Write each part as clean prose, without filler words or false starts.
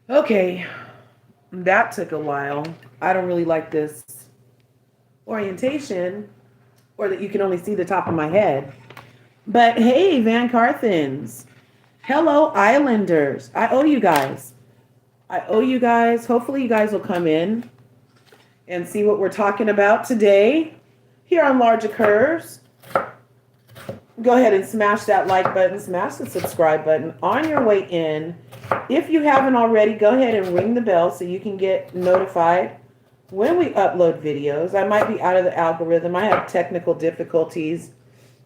Okay, that took a while. I don't really like this orientation, or that you can only see the top of my head. But hey, Van Carthens. Hello, Islanders. I owe you guys. I owe you guys. Hopefully, you guys will come in and see what we're talking about today here on LRGA Curves. Go ahead and smash that like button, smash the subscribe button on your way in. If you haven't already, go ahead and ring the bell so you can get notified when we upload videos. I might be out of the algorithm. I have technical difficulties.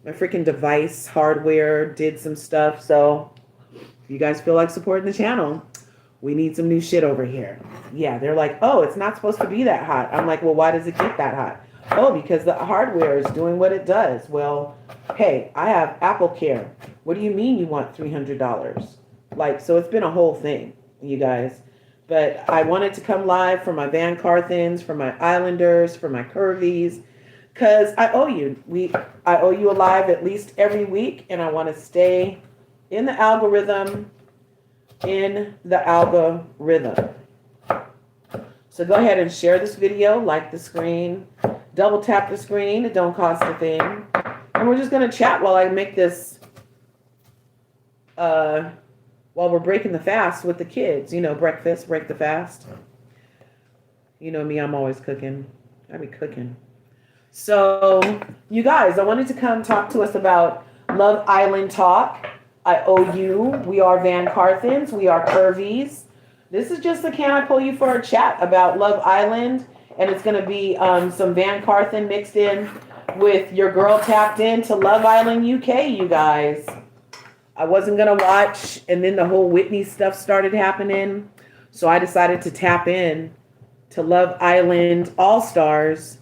My freaking device hardware did some stuff. So if you guys feel like supporting the channel, we need some new shit over here. Yeah, they're like, oh, it's not supposed to be that hot. I'm like, well, why does it get that hot? Oh, because the hardware is doing what it does. Well, hey, I have Apple Care. What do you mean you want $300? Like, so it's been a whole thing, you guys. But I wanted to come live for my Van Carthens, for my Islanders, for my Curvies, because I owe you. I owe you a live at least every week, and I want to stay in the algorithm. So go ahead and share this video, like the screen, double tap the screen. It don't cost a thing. And we're just going to chat while I make this, while we're breaking the fast with the kids. You know, breakfast, break the fast. You know me, I'm always cooking. I be cooking. So, you guys, I wanted to come talk to us about Love Island Talk. I owe you. We are Van Carthens. We are Curvies. This is just a can I pull you for a chat about Love Island. And it's going to be some Van Carthen mixed in with your girl tapped into Love Island UK, you guys. I wasn't going to watch. And then the whole Whitney stuff started happening. So I decided to tap in to Love Island All Stars.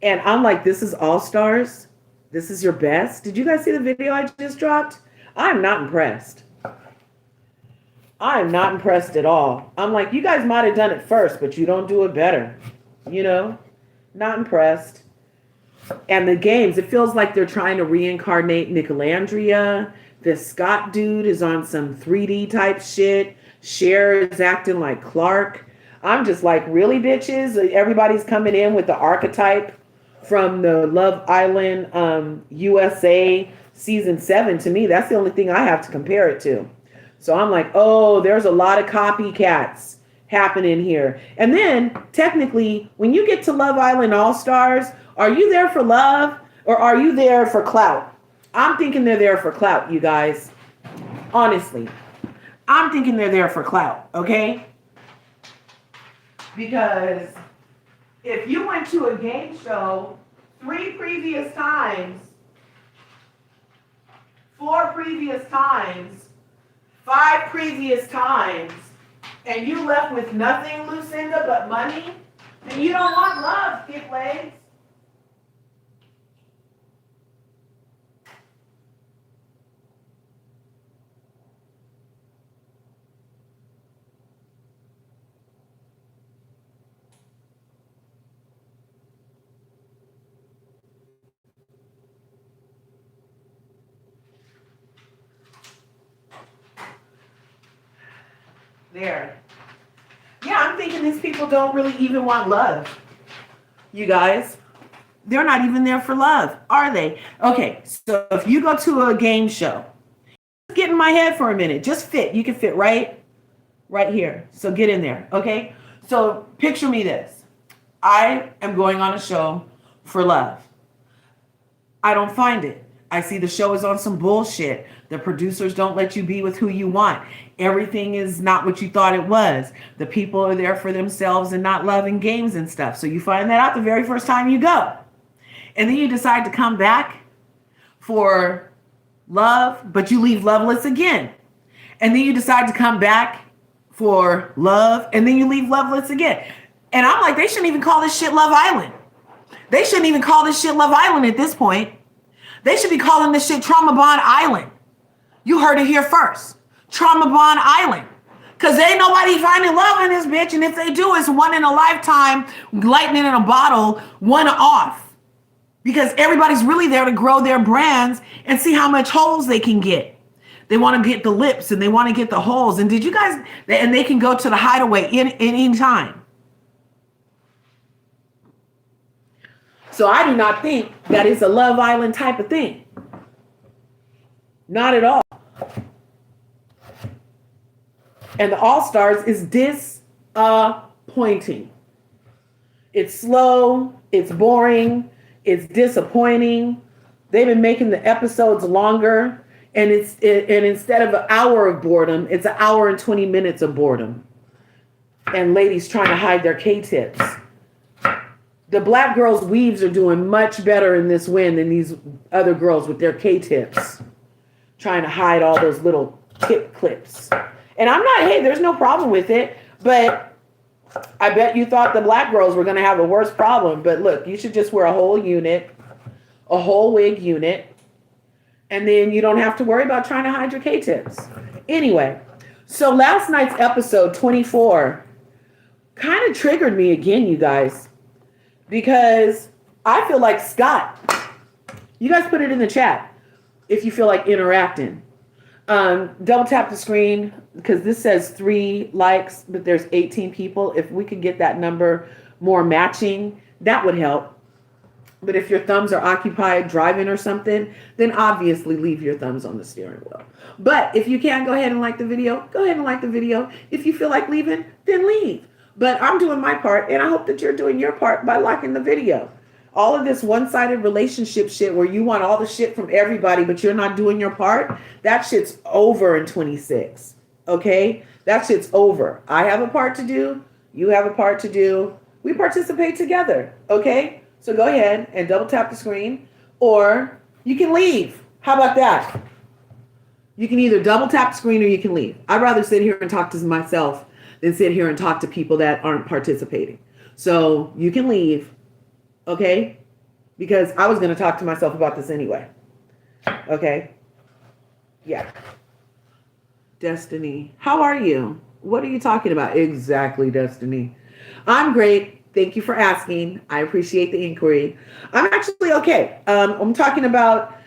And I'm like, this is All Stars? This is your best? Did you guys see the video I just dropped? I'm not impressed. I'm not impressed at all. I'm like, you guys might have done it first, but you don't do it better. You know? Not impressed. And the games, it feels like they're trying to reincarnate Nicolandria. This Scott dude is on some 3D type shit. Cher is acting like Clark. I'm just like, really, bitches? Everybody's coming in with the archetype from the Love Island USA season 7. To me, that's the only thing I have to compare it to. So I'm like, oh, there's a lot of copycats happening here. And then technically, when you get to Love Island All Stars, are you there for love or are you there for clout? I'm thinking they're there for clout, you guys. Honestly, I'm thinking they're there for clout, okay? Because if you went to a game show 3 previous times, 4 previous times, 5 previous times, and you left with nothing, Lucinda, but money, then you don't want love, thick legs. There. Yeah, I'm thinking these people don't really even want love. You guys, they're not even there for love, are they? Okay, so if you go to a game show, just get in my head for a minute. Just fit. You can fit right here. So get in there, okay? So picture me this. I am going on a show for love. I don't find it. I see the show is on some bullshit. The producers don't let you be with who you want. Everything is not what you thought it was. The people are there for themselves and not loving games and stuff. So you find that out the very first time you go. And then you decide to come back for love, but you leave loveless again. And then you decide to come back for love, and then you leave loveless again. And I'm like, they shouldn't even call this shit Love Island. They shouldn't even call this shit Love Island at this point. They should be calling this shit Trauma Bond Island. You heard it here first. Trauma Bond Island. Because ain't nobody finding love in this bitch. And if they do, it's one in a lifetime, lightning in a bottle, one off. Because everybody's really there to grow their brands and see how much holes they can get. They want to get the lips and they want to get the holes. And did you guys, and they can go to the hideaway in any time. So I do not think that it's a Love Island type of thing. Not at all. And the All-Stars is disappointing. It's slow, it's boring, it's disappointing. They've been making the episodes longer, and and instead of an hour of boredom, it's an hour and 20 minutes of boredom. And ladies trying to hide their K-tips. The black girls' weaves are doing much better in this win than these other girls with their K-tips. Trying to hide all those little tip clips. And I'm not, hey, there's no problem with it, but I bet you thought the black girls were going to have a worse problem. But look, you should just wear a whole unit, a whole wig unit, and then you don't have to worry about trying to hide your K-tips. Anyway, so last night's episode 24 kind of triggered me again, you guys, because I feel like Scott. You guys put it in the chat if you feel like interacting. Double tap the screen because this says 3 likes, but there's 18 people. If we could get that number more matching, that would help. But if your thumbs are occupied driving or something, then obviously leave your thumbs on the steering wheel. But if you can, go ahead and like the video. Go ahead and like the video. If you feel like leaving, then leave. But I'm doing my part, and I hope that you're doing your part by liking the video. All of this one-sided relationship shit where you want all the shit from everybody, but you're not doing your part, that shit's over in 26. Okay? That shit's over. I have a part to do. You have a part to do. We participate together. Okay? So go ahead and double tap the screen, or you can leave. How about that? You can either double tap the screen or you can leave. I'd rather sit here and talk to myself than sit here and talk to people that aren't participating. So you can leave. Okay? Because I was going to talk to myself about this anyway. Okay? Yeah. Destiny. How are you? What are you talking about? Exactly, Destiny. I'm great. Thank you for asking. I appreciate the inquiry. I'm actually okay. I'm talking about,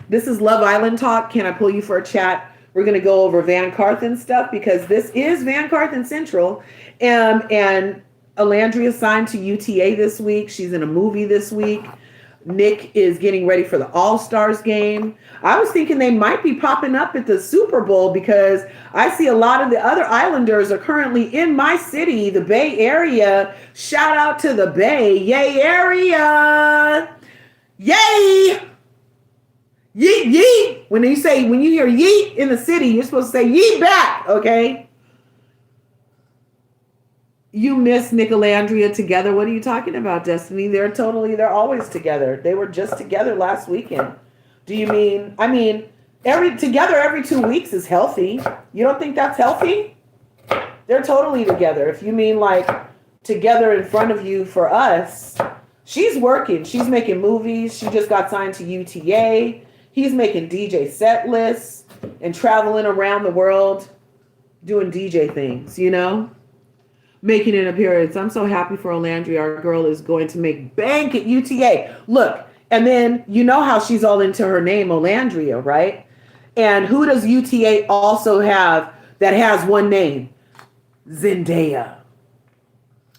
this is Love Island talk. Can I pull you for a chat? We're going to go over Van Carthen stuff because this is Van Carthen Central. And Alandria signed to UTA this week. She's in a movie this week. Nick is getting ready for the All-Stars game. I was thinking they might be popping up at the Super Bowl because I see a lot of the other Islanders are currently in my city, the Bay Area. Shout out to the Bay. Yay area. Yay. Yeet, yeet. When you hear yeet in the city, you're supposed to say yeet back, okay? You miss Nicolandria together. What are you talking about, Destiny? They're always together. They were just together last weekend. Do you mean, together every 2 weeks is healthy. You don't think that's healthy? They're totally together. If you mean like together in front of you for us, she's working. She's making movies. She just got signed to UTA. He's making DJ set lists and traveling around the world doing DJ things, you know? Making an appearance. I'm so happy for Alandria. Our girl is going to make bank at UTA. Look, and then you know how she's all into her name, Alandria, right? And who does UTA also have that has one name? Zendaya.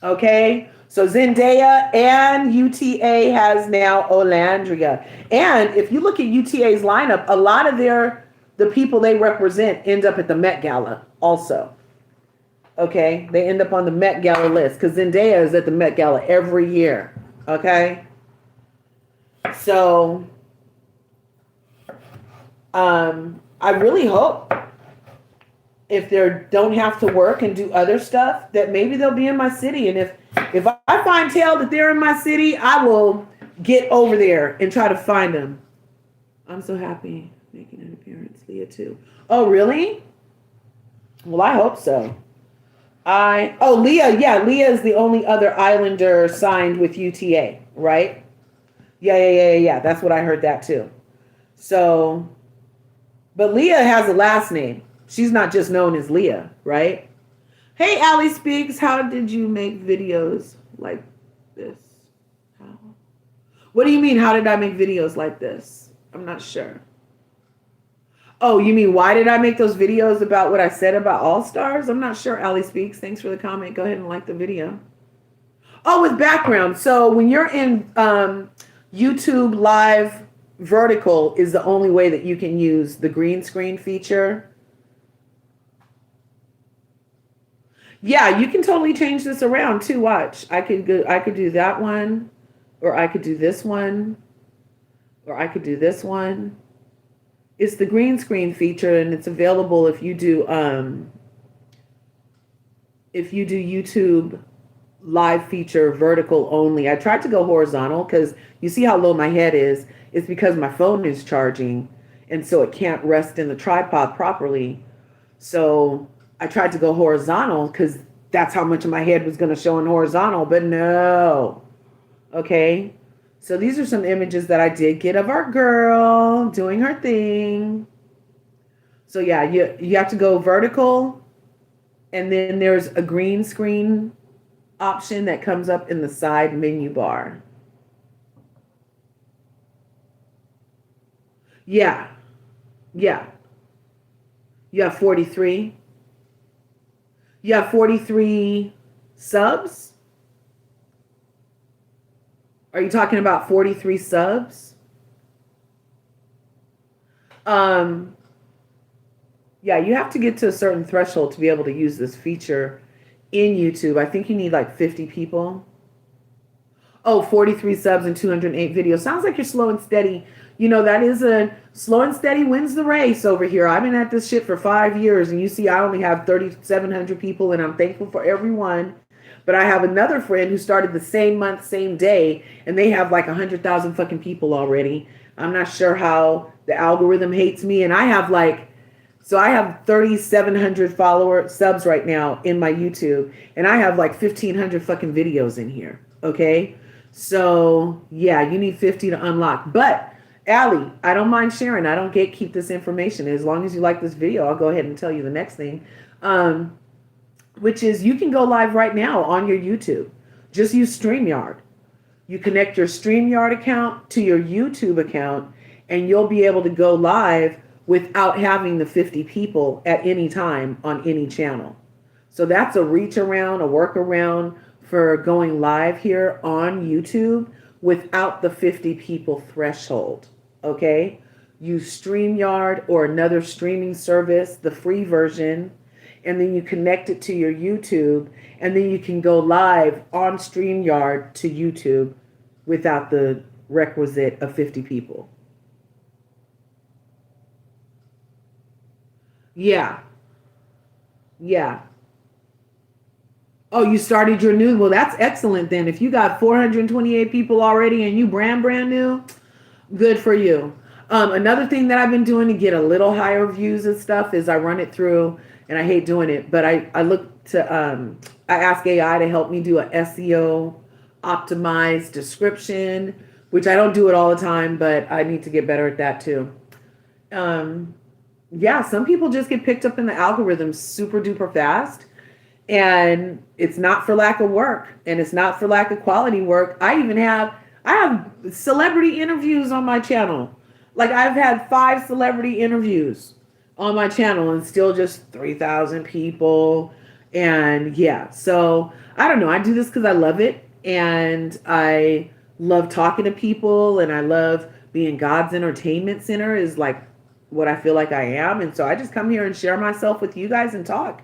Okay? So Zendaya and UTA has now Alandria. And if you look at UTA's lineup, a lot of the people they represent end up at the Met Gala also. Okay, they end up on the Met Gala list because Zendaya is at the Met Gala every year. Okay, so I really hope if they don't have to work and do other stuff that maybe they'll be in my city. And if I find tell that they're in my city, I will get over there and try to find them. I'm so happy making an appearance, Leah too. Oh, really? Well, I hope so. Leah, yeah, Leah is the only other Islander signed with UTA, right? Yeah. That's what I heard that too. So, but Leah has a last name. She's not just known as Leah, right? Hey, Allie Speaks, how did you make videos like this? How? What do you mean, how did I make videos like this? I'm not sure. Oh, you mean why did I make those videos about what I said about All Stars? I'm not sure. Ali Speaks. Thanks for the comment. Go ahead and like the video. Oh, with background. So when you're in YouTube Live, vertical is the only way that you can use the green screen feature. Yeah, you can totally change this around too. Watch. I could do that one, or I could do this one, or I could do this one. It's the green screen feature, and it's available if you do YouTube Live feature vertical only. I tried to go horizontal because you see how low my head is. It's because my phone is charging, and so it can't rest in the tripod properly. So I tried to go horizontal because that's how much of my head was going to show in horizontal, but no. Okay. So these are some images that I did get of our girl doing her thing. So yeah, you have to go vertical, and then there's a green screen option that comes up in the side menu bar. Yeah. Yeah. You have 43. You have 43 subs? Are you talking about 43 subs? Yeah, you have to get to a certain threshold to be able to use this feature in YouTube. I think you need like 50 people. Oh, 43 subs and 208 videos. Sounds like you're slow and steady. You know, that is a slow and steady wins the race over here. I've been at this shit for 5 years, and you see I only have 3,700 people, and I'm thankful for everyone. But I have another friend who started the same month, same day, and they have like 100,000 fucking people already. I'm not sure how the algorithm hates me, and I have like, so I have 3,700 subs right now in my YouTube, and I have like 1,500 fucking videos in here. Okay. So yeah, you need 50 to unlock. But Allie, I don't mind sharing. I don't gatekeep this information. As long as you like this video, I'll go ahead and tell you the next thing, which is you can go live right now on your YouTube. Just use StreamYard. You connect your StreamYard account to your YouTube account, and you'll be able to go live without having the 50 people at any time on any channel. So that's a reach around, a workaround for going live here on YouTube without the 50 people threshold. Okay. Use StreamYard or another streaming service, the free version, and then you connect it to your YouTube, and then you can go live on StreamYard to YouTube without the requisite of 50 people. Yeah. Yeah. Oh, you started your new. Well, that's excellent then. If you got 428 people already and you brand new, good for you. Another thing that I've been doing to get a little higher views and stuff is I run it through, and I hate doing it, but I look to, I ask AI to help me do a SEO optimized description, which I don't do it all the time, but I need to get better at that too. Yeah, some people just get picked up in the algorithm super duper fast. And it's not for lack of work, and it's not for lack of quality work. I have celebrity interviews on my channel. Like I've had 5 celebrity interviews on my channel, and still just 3,000 people. And yeah, so I don't know. I do this because I love it, and I love talking to people, and I love being God's entertainment center is like what I feel like I am. And so I just come here and share myself with you guys and talk.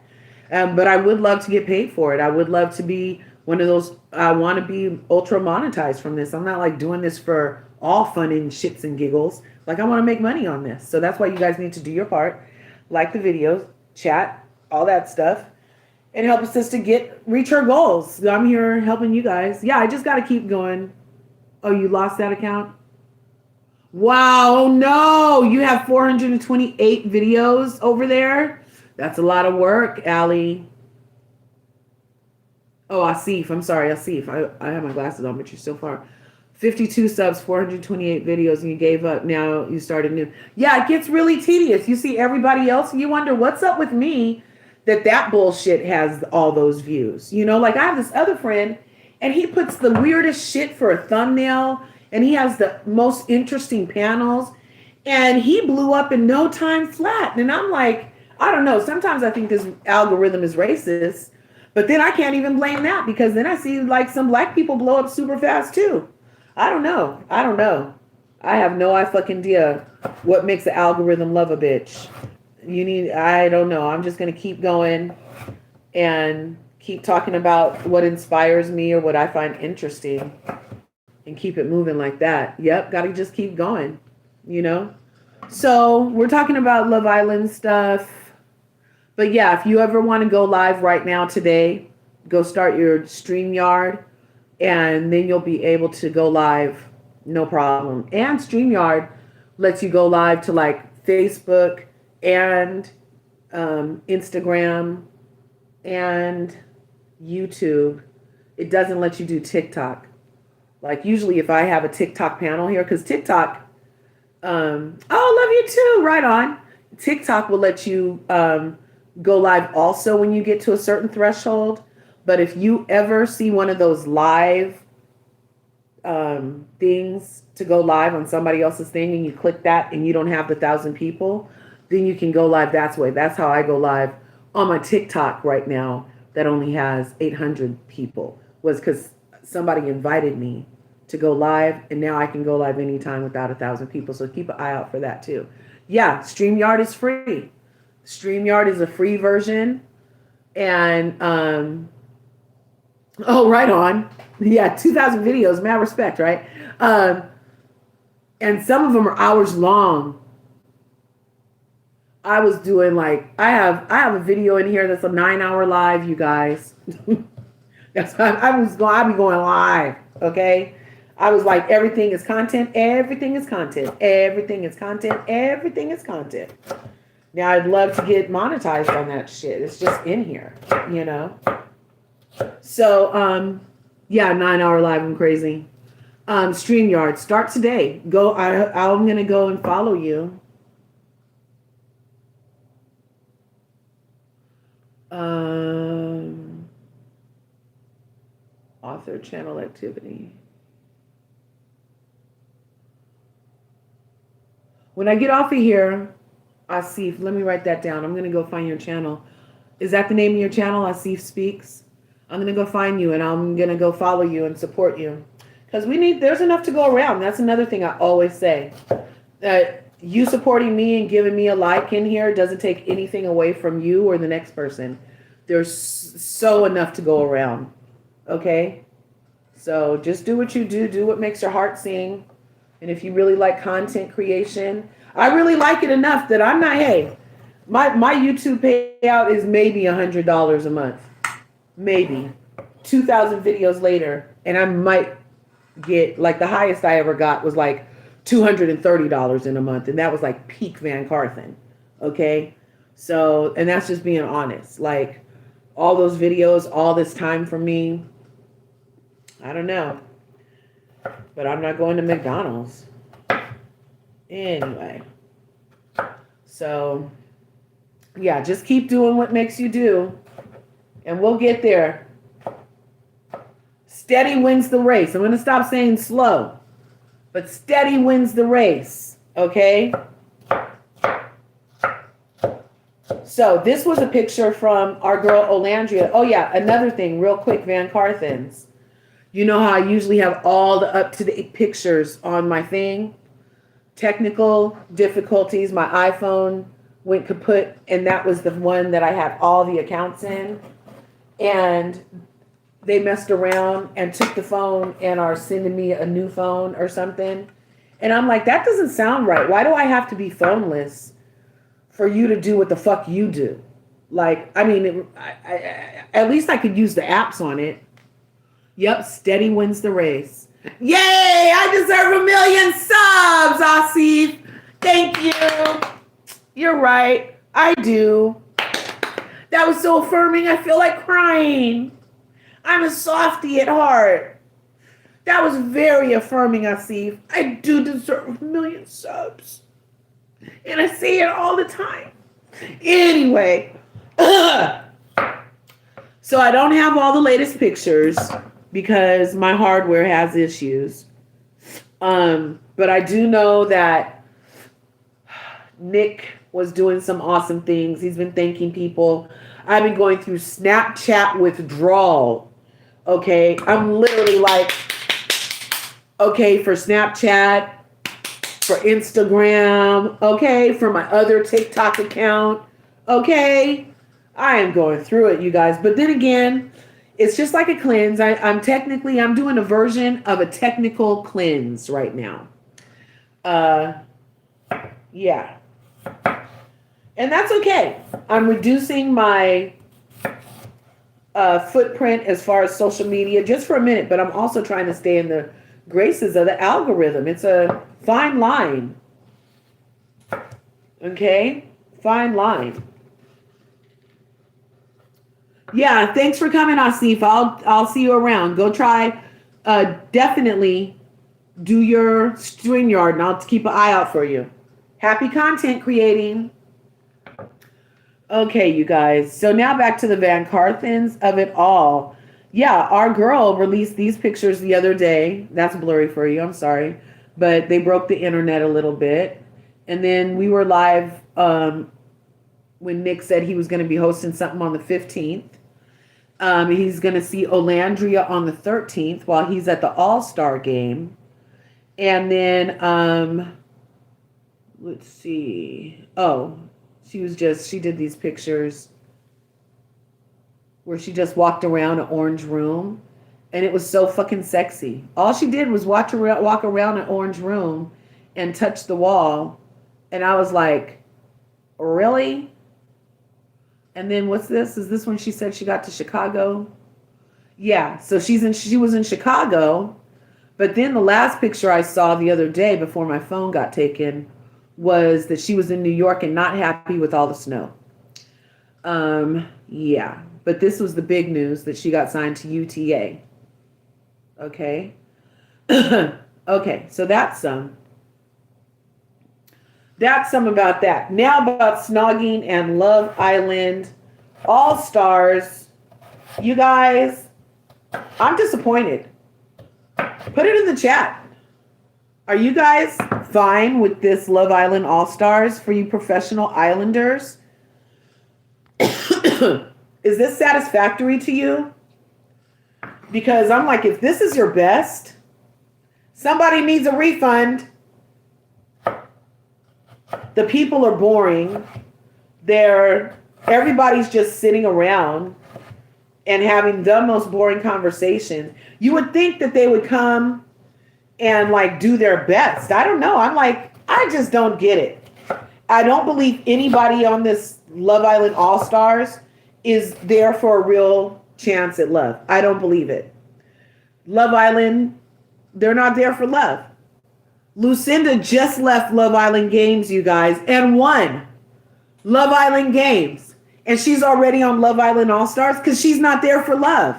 But I would love to get paid for it. I would love to be one of those. I want to be ultra monetized from this. I'm not like doing this for all fun and shits and giggles. Like I want to make money on this. So that's why you guys need to do your part. Like the videos, chat, all that stuff. It helps us to reach our goals. So I'm here helping you guys. Yeah, I just got to keep going. Oh, you lost that account? Wow, oh no. You have 428 videos over there? That's a lot of work, Allie. Oh, Asif. I'm sorry, Asif. I have my glasses on, but you're still far. 52 subs, 428 videos, and you gave up. Now you started new. Yeah, it gets really tedious. You see everybody else, and you wonder what's up with me that bullshit has all those views. You know, like I have this other friend, and he puts the weirdest shit for a thumbnail, and he has the most interesting panels. And he blew up in no time flat. And I'm like, I don't know. Sometimes I think this algorithm is racist, but then I can't even blame that because then I see like some black people blow up super fast too. I don't know. I don't know. I have no fucking idea what makes the algorithm love a bitch. I don't know. I'm just going to keep going and keep talking about what inspires me or what I find interesting and keep it moving like that. Yep. Got to just keep going, you know? So we're talking about Love Island stuff. But yeah, if you ever want to go live right now today, go start your StreamYard and then you'll be able to go live, no problem. And StreamYard lets you go live to like Facebook and Instagram and YouTube. It doesn't let you do TikTok. Like usually if I have a TikTok panel here, because TikTok, oh, love you too, right on. TikTok will let you go live also when you get to a certain threshold. But if you ever see one of those live things to go live on somebody else's thing and you click that and you don't have the 1,000 people, then you can go live that way. That's how I go live on my TikTok right now that only has 800 people, was because somebody invited me to go live and now I can go live anytime without 1,000 people. So keep an eye out for that too. Yeah, StreamYard is free. StreamYard is a free version. And, oh, right on. Yeah, 2,000 videos, mad respect, right? And some of them are hours long. I was doing like, I have a video in here that's a 9-hour live, you guys. I'll be going live, okay? I was like, everything is content, everything is content, everything is content, everything is content. Now I'd love to get monetized on that shit. It's just in here, you know? So, yeah, 9-hour live, I'm crazy. StreamYard, start today. I'm going to go and follow you. Author channel activity. When I get off of here, Asif, let me write that down. I'm going to go find your channel. Is that the name of your channel, Asif Speaks? I'm going to go find you and I'm going to go follow you and support you. Because there's enough to go around. That's another thing I always say. That you supporting me and giving me a like in here doesn't take anything away from you or the next person. There's so enough to go around. Okay? So just do what you do. Do what makes your heart sing. And if you really like content creation, I really like it enough that I'm not, hey, my YouTube payout is maybe $100 a month. Maybe. 2,000 videos later. And I might get, like the highest I ever got was like $230 in a month. And that was like peak Van Carthen. Okay? So, and that's just being honest. Like all those videos, all this time for me, I don't know. But I'm not going to McDonald's. Anyway. So, yeah, just keep doing what makes you do. And we'll get there. Steady wins the race. I'm going to stop saying slow. But steady wins the race. Okay? So, this was a picture from our girl Olandria. Oh, yeah, another thing, real quick, Van Carthens. You know how I usually have all the up-to-date pictures on my thing? Technical difficulties. My iPhone went kaput, and that was the one that I had all the accounts in. And they messed around and took the phone and are sending me a new phone or something. And I'm like, that doesn't sound right. Why do I have to be phoneless for you to do what the fuck you do? Like, I mean, at least I could use the apps on it. Yep, steady wins the race. Yay! I deserve 1 million subs, Asif. Thank you. You're right. I do. That was so affirming. I feel like crying. I'm a softie at heart. That was very affirming, Asif. I do deserve 1 million subs. And I say it all the time. Anyway. So I don't have all the latest pictures because my hardware has issues. But I do know that Nick was doing some awesome things. He's been thanking people. I've been going through Snapchat withdrawal. Okay. I'm literally like, okay, for Snapchat, for Instagram, okay, for my other TikTok account, okay. I am going through it, you guys. But then again, it's just like a cleanse. I'm doing a version of a technical cleanse right now. Yeah. And that's okay. I'm reducing my footprint as far as social media just for a minute, but I'm also trying to stay in the graces of the algorithm. It's a fine line. Okay? Fine line. Yeah, thanks for coming, Asif. I'll see you around. Go try. Definitely do your StreamYard, and I'll keep an eye out for you. Happy content creating. Okay, you guys. So now back to the Van Carthens of it all. Yeah, our girl released these pictures the other day. That's blurry for you. I'm sorry. But they broke the internet a little bit. And then we were live when Nick said he was going to be hosting something on the 15th. He's going to see Nicolandria on the 13th while he's at the All-Star game. And then, let's see. Oh, she did these pictures where she just walked around an orange room. And it was so fucking sexy. All she did was walk around an orange room and touch the wall. And I was like, really? And then what's this? Is this when she said she got to Chicago? Yeah, so she was in Chicago. But then the last picture I saw the other day before my phone got taken was that she was in New York and not happy with all the snow. Yeah, but this was the big news that she got signed to UTA. Okay. Okay, so that's some about that. Now about snogging and Love Island All Stars. You guys, I'm disappointed. Put it in the chat. Are you guys fine with this Love Island All Stars for you professional islanders? Is this satisfactory to you? Because I'm like, if this is your best, somebody needs a refund. The people are boring. Everybody's just sitting around and having the most boring conversation. You would think that they would come and like do their best. I don't know. I'm like, I just don't get it. I don't believe anybody on this Love Island All Stars is there for a real chance at love. I don't believe it. Love Island, they're not there for love. Lucinda just left Love Island Games, you guys, and won Love Island Games. And she's already on Love Island All Stars because she's not there for love.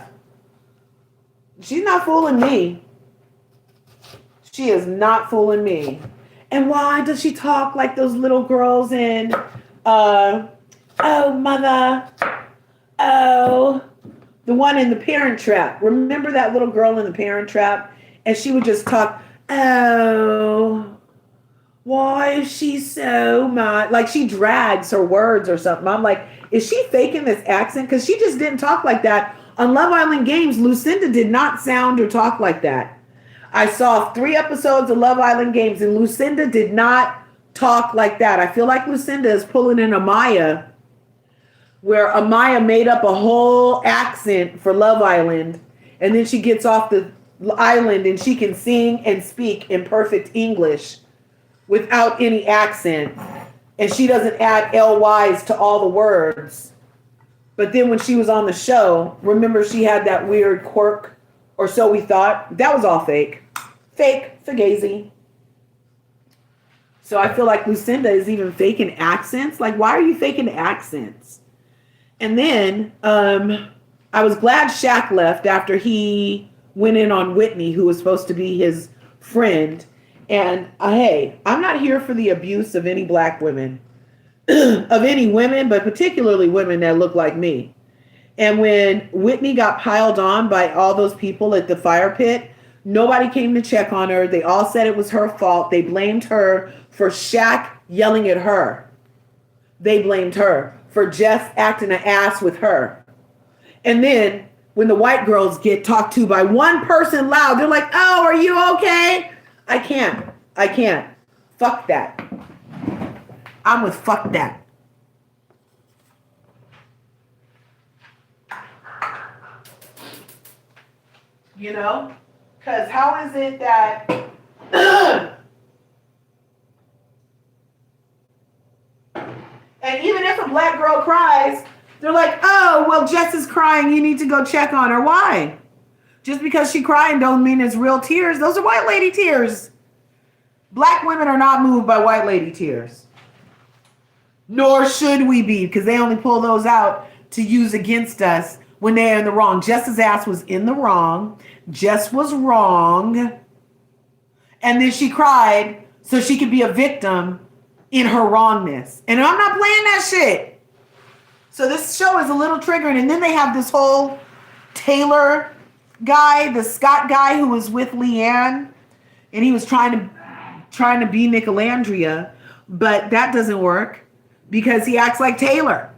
She's not fooling me. She is not fooling me. And why does she talk like those little girls in, oh, mother, oh, the one in The Parent Trap. Remember that little girl in The Parent Trap? And she would just talk, oh, why is she so mad? Like she drags her words or something. I'm like, is she faking this accent? Because she just didn't talk like that. On Love Island Games, Lucinda did not sound or talk like that. I saw 3 episodes of Love Island Games and Lucinda did not talk like that. I feel like Lucinda is pulling in Amaya, where Amaya made up a whole accent for Love Island. And then she gets off the island and she can sing and speak in perfect English without any accent. And she doesn't add LYs to all the words. But then when she was on the show, remember she had that weird quirk, or so we thought. That was all fake. Fake, fugazi. So I feel like Lucinda is even faking accents. Like, why are you faking accents? And then I was glad Shaq left after he went in on Whitney, who was supposed to be his friend. And hey, I'm not here for the abuse of any black women, of any women, but particularly women that look like me. And when Whitney got piled on by all those people at the fire pit, nobody came to check on her. They all said it was her fault. They blamed her for Shaq yelling at her. They blamed her for Jess acting an ass with her. And then when the white girls get talked to by one person loud, they're like, oh, are you okay? I can't. Fuck that. I'm with fuck that. You know? Because how is it that and even if a black girl cries, they're like, oh, well, Jess is crying. You need to go check on her. Why? Just because she's crying don't mean it's real tears. Those are white lady tears. Black women are not moved by white lady tears. Nor should we be, because they only pull those out to use against us when they're in the wrong. Jess's ass was in the wrong. Jess was wrong. And then she cried so she could be a victim in her wrongness. And I'm not playing that shit. So this show is a little triggering. And then they have this whole Taylor guy, the Scott guy who was with Leanne. And he was trying to be Nicolandria. But that doesn't work because he acts like Taylor.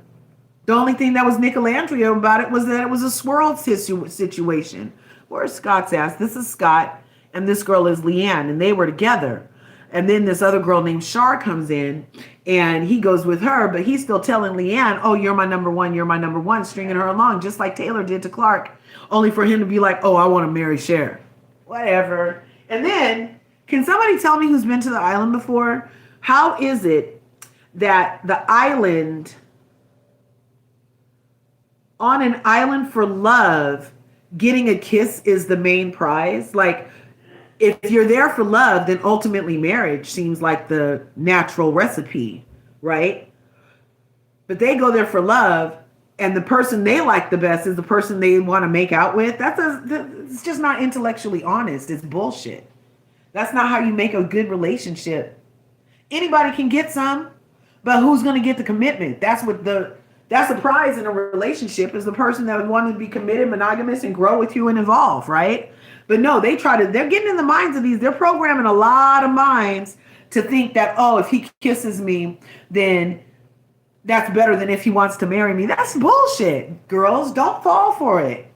The only thing that was Nicolandria about it was that it was a swirl situation. Where's Scott's ass? This is Scott. And this girl is Leanne. And they were together. And then this other girl named Shar comes in and he goes with her, but he's still telling Leanne, oh, you're my number one, stringing her along, just like Taylor did to Clark, only for him to be like, oh, I want to marry Cher. Whatever. And then, can somebody tell me who's been to the island before? How is it that the island, on an island for love, getting a kiss is the main prize? Like, if you're there for love, then ultimately marriage seems like the natural recipe, right? But they go there for love, and the person they like the best is the person they want to make out with. It's just not intellectually honest. It's bullshit. That's not how you make a good relationship. Anybody can get some, but who's going to get the commitment? That's the prize in a relationship, is the person that would want to be committed, monogamous, and grow with you and evolve, right? But no, they're getting in the minds of these, they're programming a lot of minds to think that, oh, if he kisses me, then that's better than if he wants to marry me. That's bullshit. Girls, don't fall for it.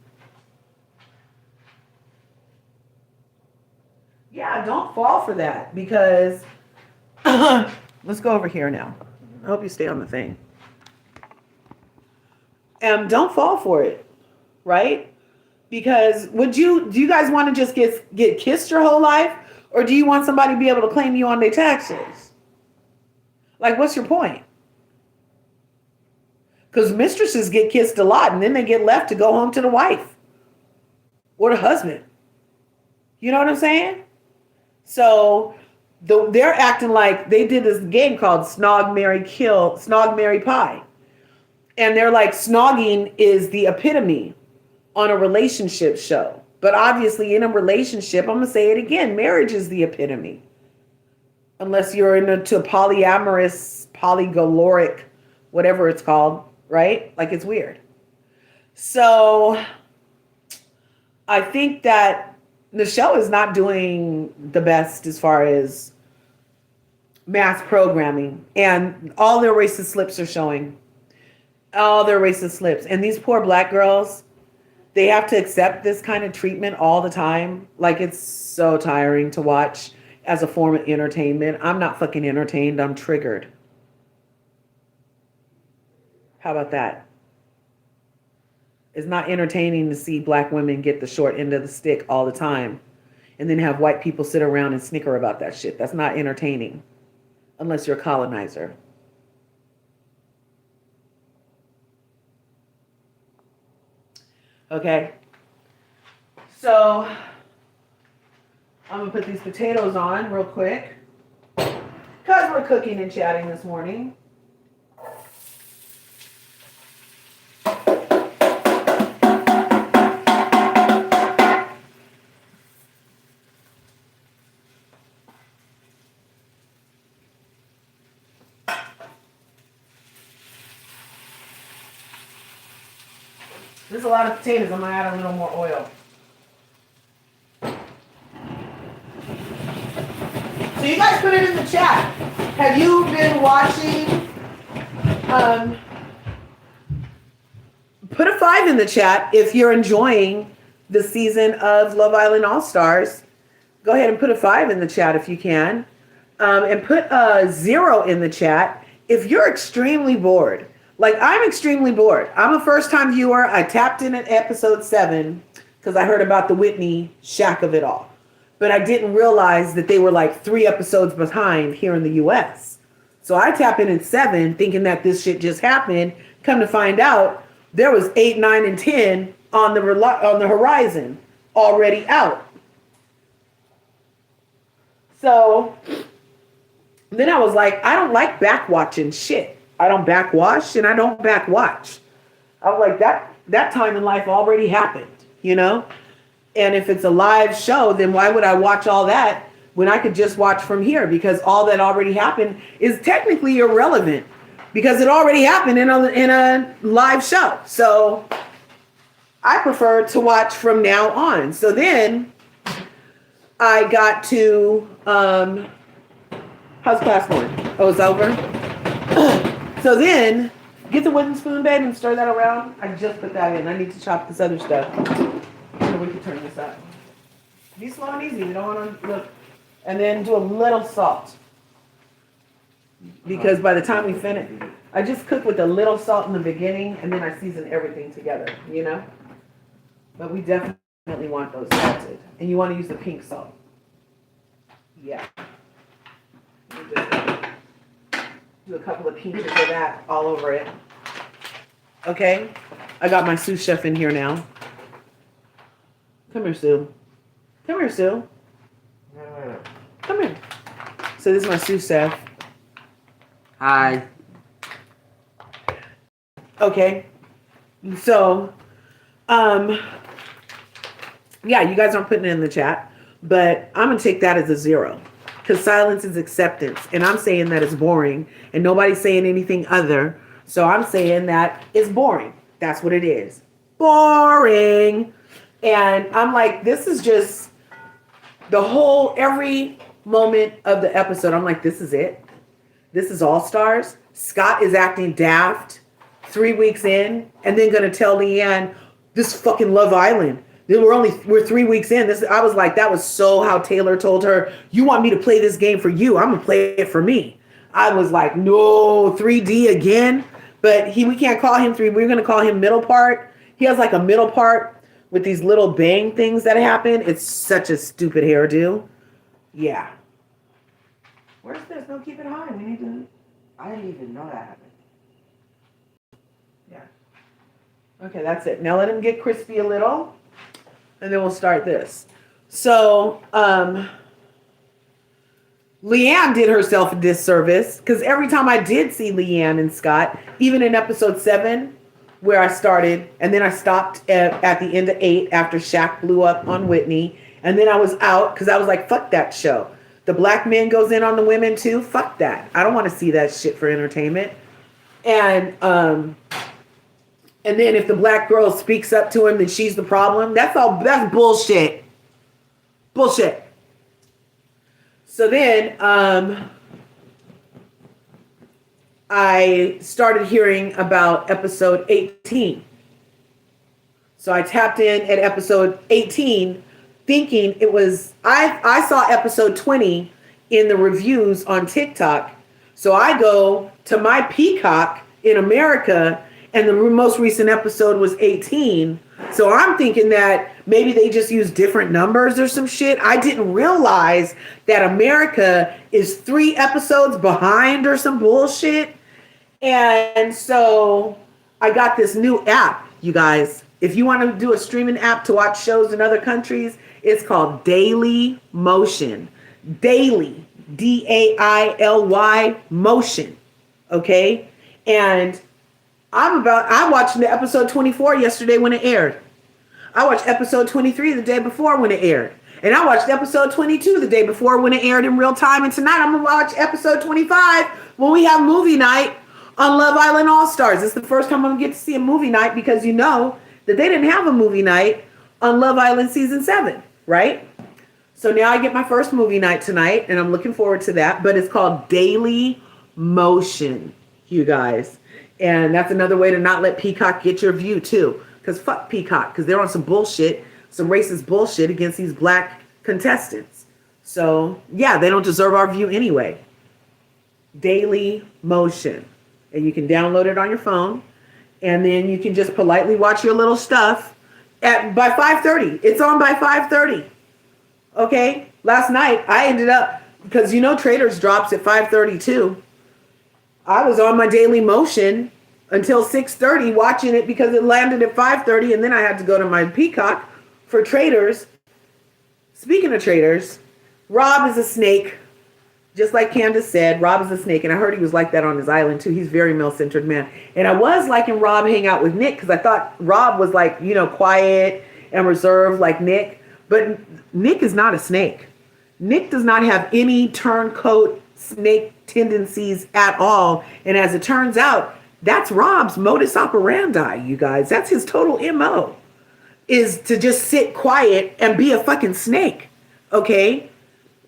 Yeah, don't fall for that, because let's go over here now. I hope you stay on the thing. Don't fall for it, right? Because do you guys want to just get kissed your whole life? Or do you want somebody to be able to claim you on their taxes? Like, what's your point? Because mistresses get kissed a lot and then they get left to go home to the wife or the husband. You know what I'm saying? So they're acting like they did this game called Snog, Marry, Kill, Snog, Marry, Pie. And they're like, snogging is the epitome on a relationship show. But obviously in a relationship, I'm going to say it again, marriage is the epitome. Unless you're into polyamorous, polygoloric, whatever it's called, right? Like, it's weird. So I think that the show is not doing the best as far as mass programming. And all their racist slips are showing. All their racist slips. And these poor black girls, they have to accept this kind of treatment all the time. Like, it's so tiring to watch as a form of entertainment. I'm not fucking entertained. I'm triggered. How about that? It's not entertaining to see black women get the short end of the stick all the time and then have white people sit around and snicker about that shit. That's not entertaining unless you're a colonizer. Okay, so I'm gonna put these potatoes on real quick because we're cooking and chatting this morning. There's a lot of potatoes. I'm going to add a little more oil. So you guys put it in the chat. Have you been watching? Put a 5 in the chat if you're enjoying the season of Love Island All Stars. Go ahead and put a 5 in the chat if you can. And put a 0 in the chat if you're extremely bored. Like, I'm extremely bored. I'm a first-time viewer. I tapped in at episode 7 because I heard about the Whitney shack of it all. But I didn't realize that they were like 3 episodes behind here in the US. So I tap in at 7 thinking that this shit just happened. Come to find out, there was 8, 9, and 10 on the horizon already out. So then I was like, I don't like back watching shit. I don't back watch and I don't back watch. I was like, that time in life already happened, you know? And if it's a live show, then why would I watch all that when I could just watch from here? Because all that already happened is technically irrelevant because it already happened in a live show. So I prefer to watch from now on. So then I got to, how's class going? Oh, it's over? So then, get the wooden spoon, babe, and stir that around. I just put that in. I need to chop this other stuff. So we can turn this up. Be slow and easy. We don't want to look. And then do a little salt. Because by the time we finish, I just cook with a little salt in the beginning, and then I season everything together, you know? But we definitely want those salted. And you want to use the pink salt. Yeah. Do a couple of pinches of that all over it. Okay. I got my sous chef in here now. Come here, Sue. Come here, Sue. Come here. So this is my sous chef. Hi. Okay. So, yeah, you guys aren't putting it in the chat, but I'm going to take that as a 0. Because silence is acceptance. And I'm saying that it's boring. And nobody's saying anything other. So I'm saying that it's boring. That's what it is. Boring. And I'm like, this is just the whole, every moment of the episode. I'm like, this is it. This is All Stars. Scott is acting daft 3 weeks in. And then going to tell Leanne, this fucking Love Island. We're 3 weeks in. I was like, that was so how Taylor told her, you want me to play this game for you. I'm gonna play it for me. I was like, no, 3D again. But we can't call him 3. We're gonna call him middle part. He has like a middle part with these little bang things that happen. It's such a stupid hairdo. Yeah. Where's this? No, keep it high. We need to. I didn't even know that happened. Yeah. Okay, that's it. Now let him get crispy a little. And then we'll start this. So, Leanne did herself a disservice because every time I did see Leanne and Scott, even in episode 7, where I started, and then I stopped at the end of 8 after Shaq blew up on Whitney, and then I was out because I was like, fuck that show. The black man goes in on the women too. Fuck that. I don't want to see that shit for entertainment. And then if the black girl speaks up to him, then she's the problem. That's bullshit. Bullshit. So then I started hearing about episode 18. So I tapped in at episode 18 thinking it was, I saw episode 20 in the reviews on TikTok. So I go to my Peacock in America, and the most recent episode was 18. So I'm thinking that maybe they just use different numbers or some shit. I didn't realize that America is 3 episodes behind or some bullshit. And so I got this new app, you guys. If you want to do a streaming app to watch shows in other countries, it's called Daily Motion. Daily, Daily Motion. Okay? And I watched the episode 24 yesterday when it aired. I watched episode 23 the day before when it aired. And I watched episode 22 the day before when it aired in real time. And tonight I'm going to watch episode 25 when we have movie night on Love Island All Stars. It's the first time I'm going to get to see a movie night because you know that they didn't have a movie night on Love Island season 7, right? So now I get my first movie night tonight, and I'm looking forward to that. But it's called Daily Motion, you guys. And that's another way to not let Peacock get your view, too. Because fuck Peacock, because they're on some bullshit, some racist bullshit against these black contestants. So, yeah, they don't deserve our view anyway. Daily Motion. And you can download it on your phone. And then you can just politely watch your little stuff by 5:30. It's on by 5:30. Okay? Last night, I ended up, because you know Traders drops at 5:32. I was on my Daily Motion until 6:30 watching it because it landed at 5:30, and then I had to go to my Peacock for Traders. Speaking of Traders, Rob is a snake. Just like Candace said, Rob is a snake, and I heard he was like that on his island too. He's a very male-centered man. And I was liking Rob hang out with Nick because I thought Rob was like, you know, quiet and reserved like Nick. But Nick is not a snake. Nick does not have any turncoat snake tendencies at all. And as it turns out, that's Rob's modus operandi, you guys. That's his total MO, is to just sit quiet and be a fucking snake. Okay?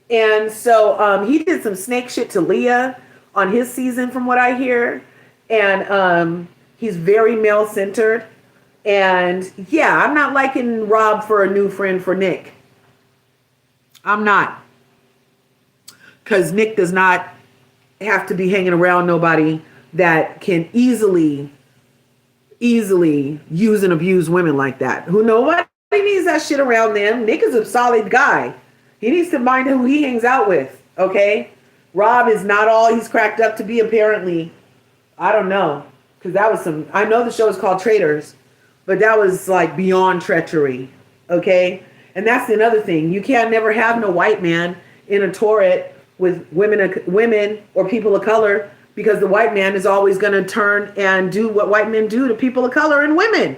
And so he did some snake shit to Leah on his season, from what I hear. And he's very male-centered. And yeah, I'm not liking Rob for a new friend for Nick. I'm not. Because Nick does not have to be hanging around nobody that can easily use and abuse women like that. Who nobody needs that shit around them. Nick is a solid guy. He needs to mind who he hangs out with, okay? Rob is not all he's cracked up to be, apparently. I don't know. Because that was some... I know the show is called Traders, but that was like beyond treachery, okay? And that's another thing. You can't never have no white man in a turret with women or people of color, because the white man is always going to turn and do what white men do to people of color and women.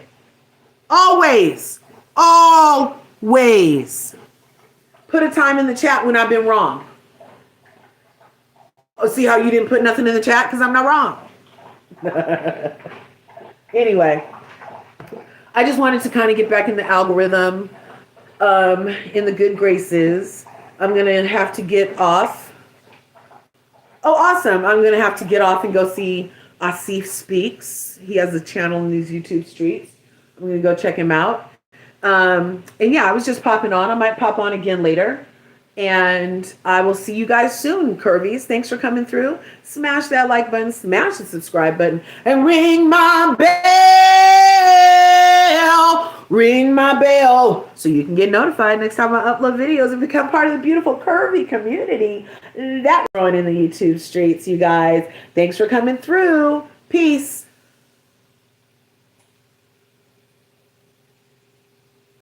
Always. Always. Put a time in the chat when I've been wrong. Oh, see how you didn't put nothing in the chat? Because I'm not wrong. Anyway, I just wanted to kind of get back in the algorithm, in the good graces. I'm going to have to get off. Oh, awesome. I'm going to have to get off and go see Asif Speaks. He has a channel in these YouTube streets. I'm going to go check him out. And yeah, I was just popping on. I might pop on again later. And I will see you guys soon, Curvies. Thanks for coming through. Smash that like button, smash the subscribe button, and ring my bell. Ring my bell so you can get notified next time I upload videos and become part of the beautiful curvy community that's growing in the YouTube streets, you guys. Thanks for coming through. Peace.